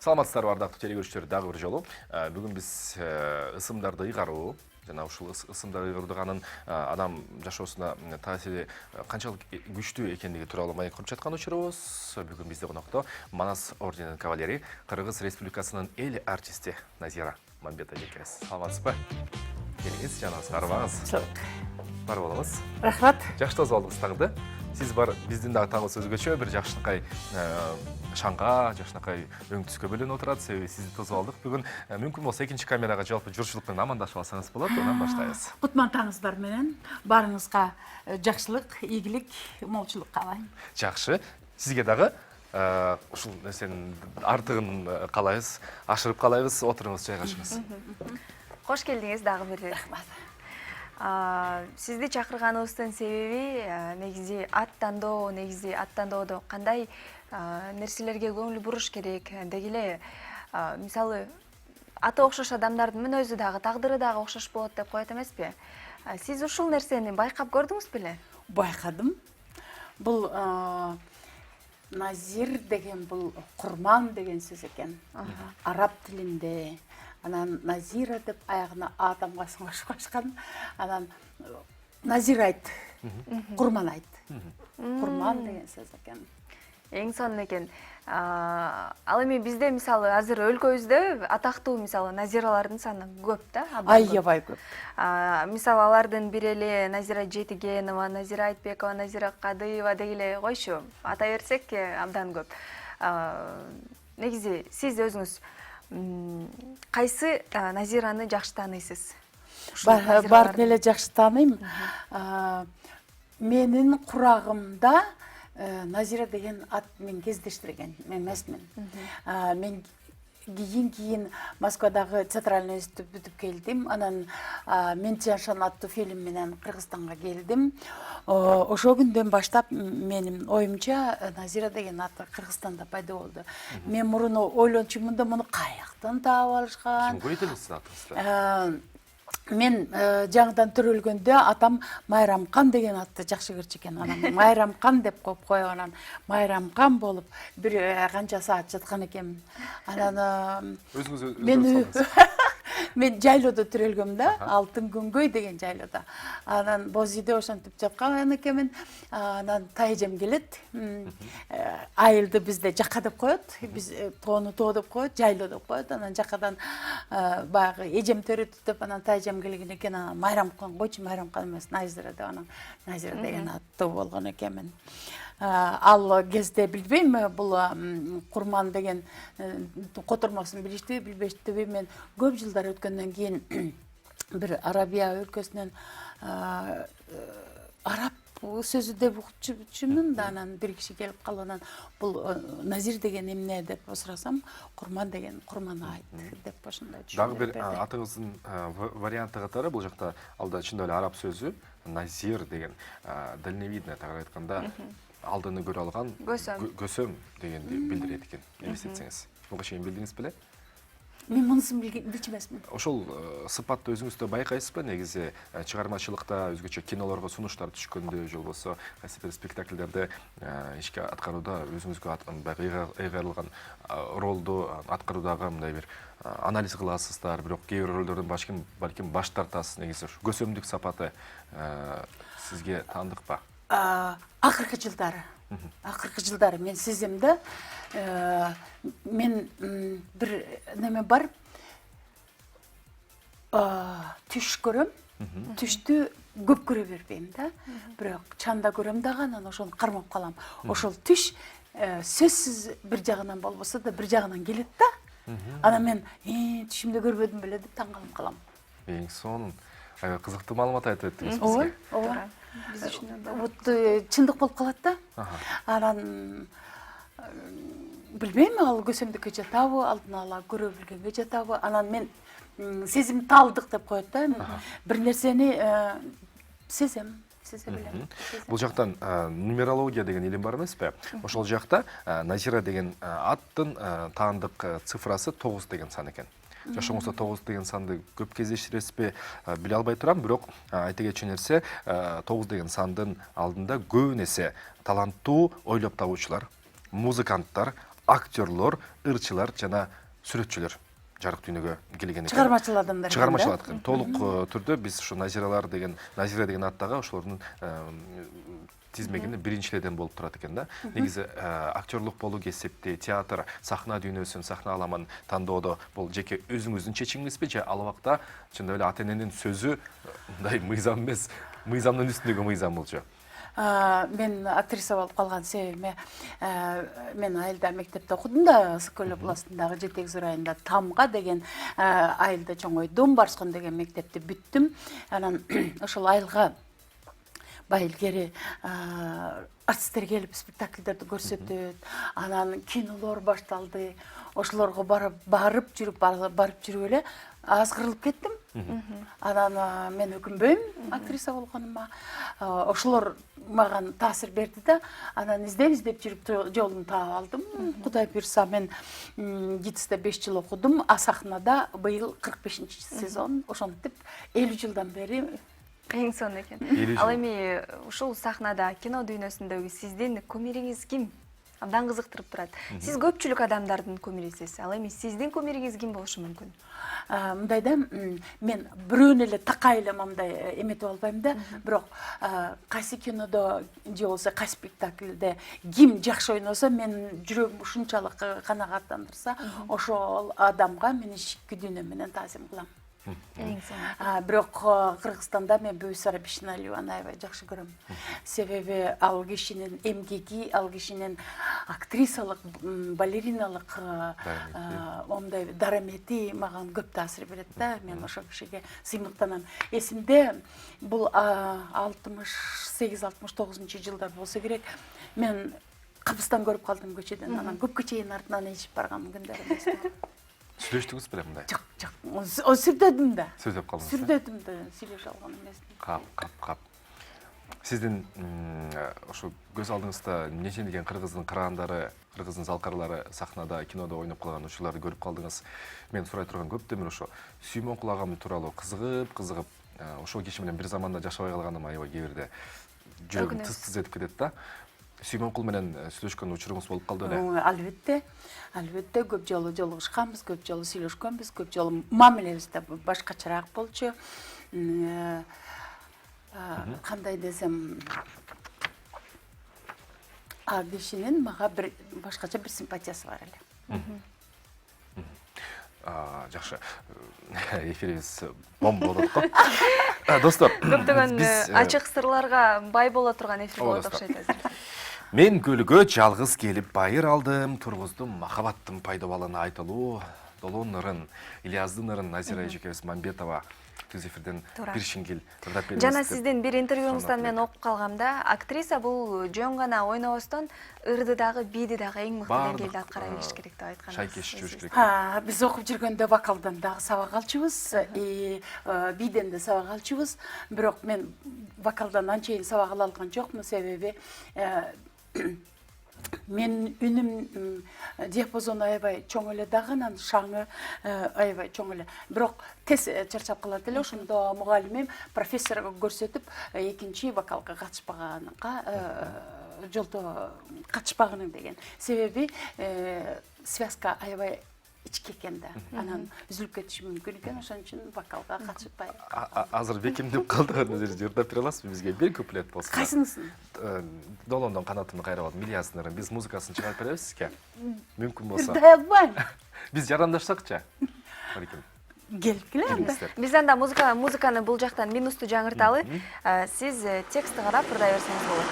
Саламатсыздар ардактуу телекөрүүчүлөр, дагы бир жолу. Бүгүн биз ысымдарды ыйгаруу жана ушул ысымдарды ыйгардыганын адам жашоосуна таасири канчалык күчтүү экендиги тууралуу маек куруп жаткан учурубуз. Бүгүн бизде конокто Манас орденинин кавалери, Кыргыз Республикасынын эл артисти Назира Мамбет эжекебиз. Саламатсызбы? Келиңиз, жаныңызга карабаңыз. Бар болуңуз. Рахмат. Жакшы тосуп алдыңыз таңды. Сиз бар биздин дагы таңыбыз өзгөчө, бир жакшынакай шаңга, жакшынакай өң түскө бөлөнүп отурат. Себеби сизди тосуп алдык. Бүгүн мүмкүн болсо экинчи камерага жалпы журчулук менен амандашып алсаңыз болот. Анан баштайбыз. Кутман таңыңыздар менен барыңызга жакшылык, ийгилик, молчулук каалайм. Жакшы. Сизге дагы ушул нерсенин артыгын каалайбыз, ашырып каалайбыз. Отуруңуз, жайгашыңыз. Кош келдиңиз дагы бир. Рахмат. Сизди чакырганыбыздын себеби негизи ат тандоодо кандай нерселерге көңүл буруш керек деги эле мисалы аты окшош адамдардын мүнөзү дагы тагдыры дагы окшош болот деп коет эмеспи? Сиз ушул нерсени байкап көрдүңүз беле? Байкадым. Бул Назир деген бул курман деген сөз экен. Араб тилинде. Анан Назира деп аягына адамга соңошкан. Анан Назир айт, курман айт. Курман деген сөз экен. Эң сонун экен. Ал эми бизде мисалы азыр өлкөбүздө атактуу мисалы Назиралардын саны көп да. Аябай көп. Мисалы алардын бири эле Назира Жетигенова, Назира Айтбекова, Назира Кадыева деги эле койчу. Ата берсек абдан көп. Негизи сиз өзүңүз кайсы Назираны жакшы тааныйсыз? Бардын эле жакшы тааныйм. Менин курагымда Назира деген ат мен кездештирген эмесмин. Мен кийин Москвадагы театральный институт бүтүп келдим. Анан Мен Тяншан аттуу фильм менен Кыргызстанга келдим. Ошол күндөн баштап менин оюмча Назира деген ат Кыргызстанда пайда болду. Мен мурун ойлончумун да муну каяктан таап алышкан. Ким койду сиздин атыңызды? Мен жаңыдан төрөлгөндө атам Майрамкан деген атты жакшы көрчү экен. Анан Майрамкан деп коюп коюп, анан Майрамкан болуп бир канча саат жаткан экенмин. Анан мен жайлоодо төрөлгөм да, Алтын күнгөй деген жайлоодо. Анан боз үйдө ошентип жаткан экенмин. Анан тайжем келет. Айылды бизде жака деп коет. Биз тоону тоо деп коет, жайлоо деп коет. Анан жакадан баягы эжем төрөтүп деп, анан тайжем келген экен. Анан Майрамкан койчу, Майрамкан эмес, Назира деп, анан Назира деген аттуу болгон экенмин. Ал кезде билбейм, бул курман деген котормосун билиштиби, билбештиби, мен көп жылдар өткөндөн кийин бир Арабия өлкөсүнөн араб сөзү деп укчумун да, анан бир киши келип калып, анан бул Назир деген эмне деп сурасам, курман деген курман айт деп ошондой түшүндүрүп Дагы бир атыңыздын варианты катары бул жакта алда чындап эле араб сөзү Назир деген дальновидно тагыраак айтканда алдыны көрө алган көсөм дегенди билдирет экен. Элестетсеңиз. Буга чейин билдиңиз беле? Мен мунусун билчү эмесмин. Ошол сыпатты өзүңүздө байкайсызбы? Негизи чыгармачылыкта өзгөчө кинолорго сунуштар түшкөндө, же болбосо кайсы бир спектакльдерде ишке аткарууда өзүңүзгө баягы ыйгарылган ролду аткаруудагы мындай бир анализ кыласыздар, бирок кээ бир ролдордон балким баш тартасыз. Негизи көсөмдүк сапаты сизге таандыкпы? Акыркы жылдары мен сезем да, мен бир неме бар, түш көрөм, түштү көп көрө бербейм да, бирок чанда көрөм дагы, анан ошону кармап калам. Ошол түш сөзсүз бир жагынан болбосо да бир жагынан келет да, анан мен түшүмдө көрбөдүм беле деп таң калып калам. Эң сонун, кызыктуу маалымат айтып өттүңүз бизге. Ооба. Вот чындык болуп калат да. Анан билбейм, ал көсөмдүккө жатабы, алдын ала көрө билгенге жатабы. Анан мен сезимталдык деп коет да. Бир нерсени сезем, сезе билем. Бул жактан нумерология деген илим бар эмеспи? Ошол жакта Назира деген аттын таандык цифрасы 9 деген сан экен. Жашооңузда 9 деген санды көп кездештиресизби, биле албай турам, бирок айта кетчү нерсе 9 деген сандын алдында көбүн эсе таланттуу ойлоп табуучулар, музыканттар, актерлор, ырчылар жана сүрөтчүлөр жарык дүйнөгө келген экен. Чыгармачыл адамдар. Чыгармачыл адам. Толук түрдө биз ушу Назира деген аттагы ошолордун тизмегинде биринчилерден болуп турат экен да. Негизи актерлук болуу кесипти, театр, сахна дүйнөсүн, сахна аламын тандоодо бул жеке өзүңүздүн чечимиңизби же ал убакта чындап эле ата эненин сөзү мындай мыйзам эмес, мыйзамдын үстүндөгү мыйзам болчу? Мен актриса болуп калган себебиме мен айылда мектепте окудум да, Ысык-Көл областындагы Жетекзур районунда Тамга деген айылда чоңойдум, Барскон деген мектепти бүттүм. Анан ошол айылга байылгери артисттер келип спектакльдерди көрсөтөт, анан кинолор башталды. Ошолорго барып жүрүп эле азгырылып кеттим. Анан мен өкүнбөйм актриса болгонума. Ошолор мага таасир берди да, анан издеп жүрүп жолумду таап алдым. Кудай буйрса мен ГИТИСте 5 жыл окудум, а сахнада быйыл 45-сезон. Ошентип 50 жылдан бери Эң сонун экен. Ал эми ушул сахнада, кино дүйнөсүндөгү сиздин кумириңиз ким? Абдан кызыктырып турат. Сиз көпчүлүк адамдардын кумирисиз. Ал эми сиздин кумириңиз ким болушу мүмкүн? Мындайда мен бирөөнү эле такай эле мындай эметип албайм да, бирок кайсы кинодо же болбосо кайсы спектакльде ким жакшы ойносо, мен жүрөгүм ушунчалык канагаттандырса, ошол адамга мен ички дүйнөм менен таасир кылам. Эң сонун. Бирок Кыргызстанда мен Бүбүсара Бишеналиеваны аябай жакшы көрөм. Себеби ал кишинин эмгеги, ал кишинин актрисалык, балериналык ондай дарамети мага көп таасир берет да. Мен ошол кишиге сыймыктанам. Эсимде бул 68-69 жылдар болсо керек. Мен кабыстан көрүп калдым көчөдөн, анан көпкө чейин артынан ичип барган күндөрүм эсте. Сүйлөштүңүз беле мындай? Жок. Сүрдөдүм да. Сүйлөп калдыңыз. Сүрдөдүм да, сүйлөшө алган эмесмин. Кап. Сиздин ошо көз алдыңызда нече кыргыздын кыраандары, кыргыздын залкарлары сахнада, кинодо ойноп калган ушуларды көрүп калдыңыз. Мен сурай турган көптөмүр ошо Сүймөнкул агам тууралуу кызыгып, ошол киши менен бир заманда жашабай калганым аябай кээ бирде жүрөгүм тыз этип кетет да. Сүймөнкул менен сүйлөшкөн учуруңуз болуп калды беле? Албетте көп жолу жолугушканбыз, көп жолу сүйлөшкөнбүз, көп жолу мамилебиз да башкачараак болчу. Кандай десем, а кишинин мага бир башкача бир симпатиясы бар эле. Жакшы. Эфирибиз бомба болот го. Достор, көптөгөн ачык сырларга бай боло турган эфир болот окшойт азыр. Мен көлгө жалгыз келип байыр алдым, тургуздум махабаттын пайдабалын айтылуу, Долон ырын, Ильяздын ырын, Назира эжекебиз Мамбетова түз эфирден бир шиңгил ырдап беребиз. Жана сиздин бир интервьюңуздан мен окуп калгамда, актриса бул жөн гана ойнобостон ырды дагы, бийди дагы эң мыкты деңгээлде аткара билиш керек деп айткан. Шайкеш жүрүш керек. Биз окуп жүргөндө вокалдан дагы сабак алчубуз, бийден да сабак алчубуз. Бирок мен вокалдан анчейин сабак ала алган жокмун, себеби мен үнүм диапазону аябай чоң эле дагы, анан шаңы аябай чоң эле. Бирок тез чарчап калат эле. Ошондо мугалимим профессорго көрсөтүп, экинчи вокалга жолдо катышпагының деген. Себеби связка аябай ички экен да. Анан үзүлүп кетиши мүмкүн экен, ошон үчүн вокалга катышпай. Азыр бекемдеп калдыгын өзүңүз ырдап бере аласызбы бизге? Бир куплет болсо. Кайсынысын? Долондон канатымды кайрап алып, Ильяздын ырын. Биз музыкасын чыгарып беребиз сизге. Мүмкүн болсо. Ырдай албайм. Биз жарандашсакчы. Келип келем да. Биз анда музыканы бул жактан минусту жаңырталы. Сиз текстти карап ырдай берсеңиз болот.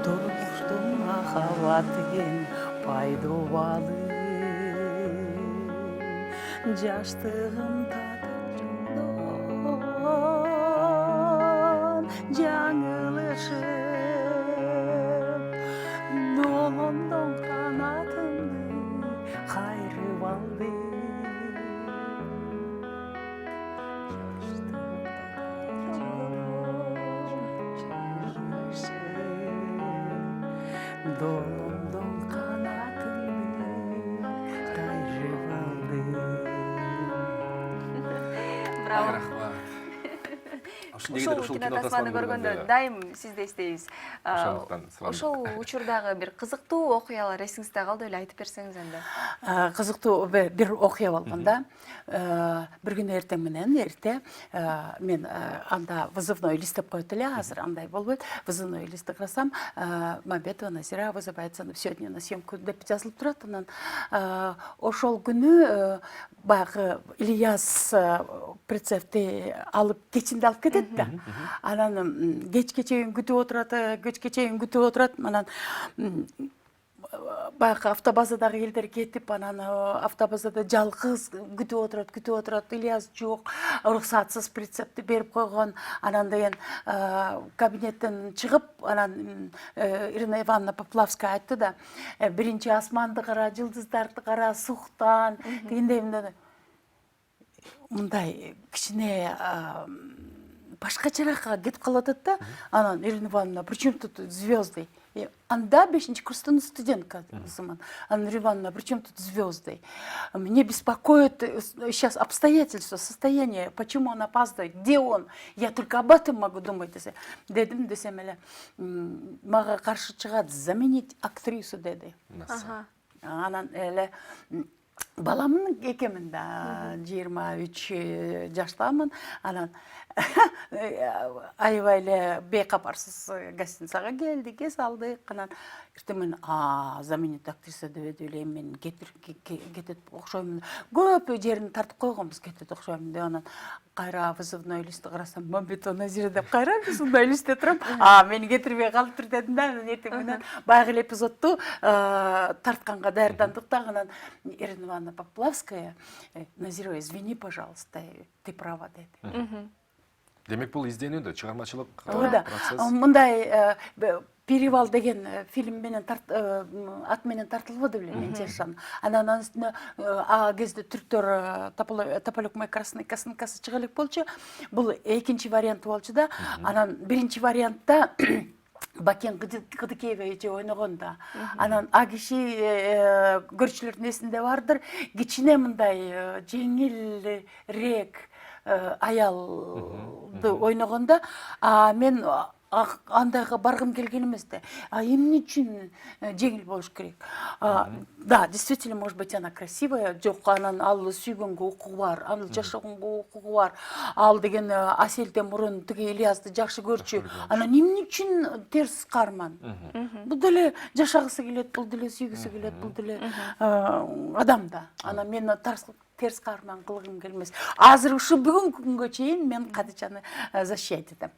Турмуштун махаббатын пайдабалы, жаштыгым татып жаңылышып, долондо долоңдоң канатын кайрып алдым. Браво. Рахмат. Ошол кинотасманы көргөндө дайым сизди эстейбиз. Ошондуктан сыйландык. Ошол учурдагы бир кызыктуу окуялар эсиңизде калды беле, айтып берсеңиз анда. Кызыктуу бир окуя болгондо бир күнү эртең менен эрте мен анда вызывной лист деп коет эле, азыр андай болбойт. Вызывной листти карасам, Мамбетова Назира вызывается сегодня на съемку деп жазылып турат. Анан ошол күнү баягы Ильяс прицепти алып кечинде алып кетет да. Анан кечке чейин күтүп отурат, анан баягы автобазадагы элдер кетип, анан автобазада жалгыз күтүп отурат. Ильяс жок, уруксатсыз прицепти берип койгон. Анан деген кабинеттен чыгып, анан Ирина Ивановна Поплавская айтты да, биринчи асманды кара, жылдыздарды кара, суктан дегендей мындай кичине башкачараак кетип калып атат да. Анан Ирина Ивановна, причем тут звезды? Анда 5-нчи курстун студенткасымын. Анна Ивановна, при чем тут звезды? Мне беспокоит сейчас обстоятельства, состояние, почему он опаздывает, где он? Я только об этом могу думать. Дедим десем эле, мага каршы чыгат, заменить актрису деди. Анан эле баламын экемин да, 23 жаштамын. Анан аябай эле бейкапарсыз гостиницага келдик, эс алдык. Анан эртең заменить актриса деп элем, мен кетет окшоймун. Көп жерин тартып койгонбуз, кетет окшоймун деп. Анан кайра вызывной листти карасам, Мамбетова Назира деп кайра вызывной листте турам. Мени кетирбей калыптыр дедим да. Анан эртең менен баягы эле эпизодту тартканга даярдандык да. Анан Ирина Ивановна Поплавская, Назира, извини, пожалуйста, ты права деди. Демек бул изденүү да, чыгармачылык процесс. Мындай Перевал деген фильм менен ат менен тартылбады беле, мен жашан. Анан үстүнө кезде түрктөр Тополек мой красный косынкасы чыга элек болчу. Бул экинчи вариант болчу да. Анан биринчи вариантта Бакен Кыдыкеева эже ойногон да. Анан киши көрүүчүлөрдүн эсинде бардыр, кичине мындай жеңилирээк аялды ойногонда, мен андайга баргым келген эмес да. Эмне үчүн жеңил болуш керек? Да, действительно, может быть, она красивая, жок, анан ал сүйгөнгө укугу бар, ал жашагонго укугу бар. Ал деген Аселден мурун тиги Ильязды жакшы көрчү. Анан эмне үчүн терс карман? Бул деле жашагысы келет, бул деле сүйгүсү келет, бул деле адам да. Анан мен терс карман кылгым келмес. Азыр ушу бүгүнкү күнгө чейин мен Кадычаны защищать этем.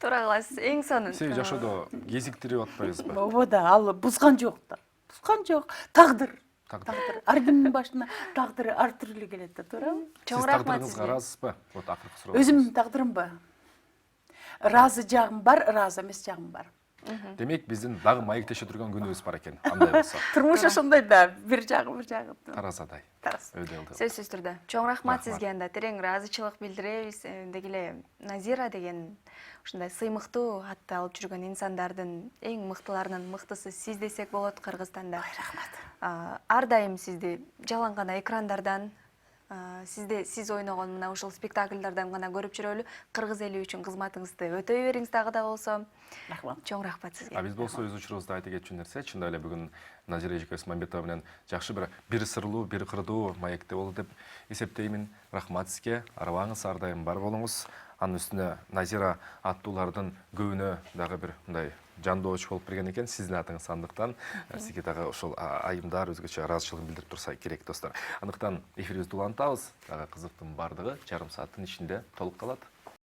Туура кыласыз. Эң сонун. Сен жашоодо кезиктирип атпайсызбы? Ооба да, ал бузган жок да. Бузган жок. Тагдыр. Ар кимдин башына тагдыры ар түрлүү келет да, туурабы? Чоң рахмат сизге. Ыраазысызбы? Вот акыркы суроо. Өзүмдүн тагдырымбы? Разы жагым бар, ыраазы эмес жагым бар. Демек биздин дагы маектеше турган күнүбүз бар экен. Андай болсо. Турмуш ошондой да, бир жагы. Таразадай. Сөзсүз түрдө. Чоң рахмат сизге, анда терең ыраазычылык билдиребиз. Дегеле Назира деген ушундай сыймыктуу атты алып жүргөн инсандардын эң мыктыларынын мыктысы сиз десек болот Кыргызстанда. Рахмат. Ар дайым сизди жалаң гана экрандардан, сиз ойногон мына ушул спектакльдардан гана көрүп жүрөлү. Кыргыз эли үчүн кызматыңызды өтөй бериңиз дагы да болсо. Рахмат. Чоң рахмат сизге. Биз болсо өз учурубузда айта кетчү нерсе, чындап эле бүгүн Назира эжекебиз Мамбетова менен жакшы бир сырлуу, бир кырдуу маекте болду деп эсептеймин. Рахмат сизге. Арыбаңыз ар дайым бар болуңуз. Анын үстүнө Назира аттуулардын көбүнө дагы бир мындай жандоочу болуп берген экен сиздин атыңыз, андыктан сизге дагы ошол айымдар өзгөчө ыраазычылыгын билдирип турса керек, достор. Андыктан эфирибизди улантабыз. Дагы кызыктын бардыгы жарым сааттын ичинде толуп калат.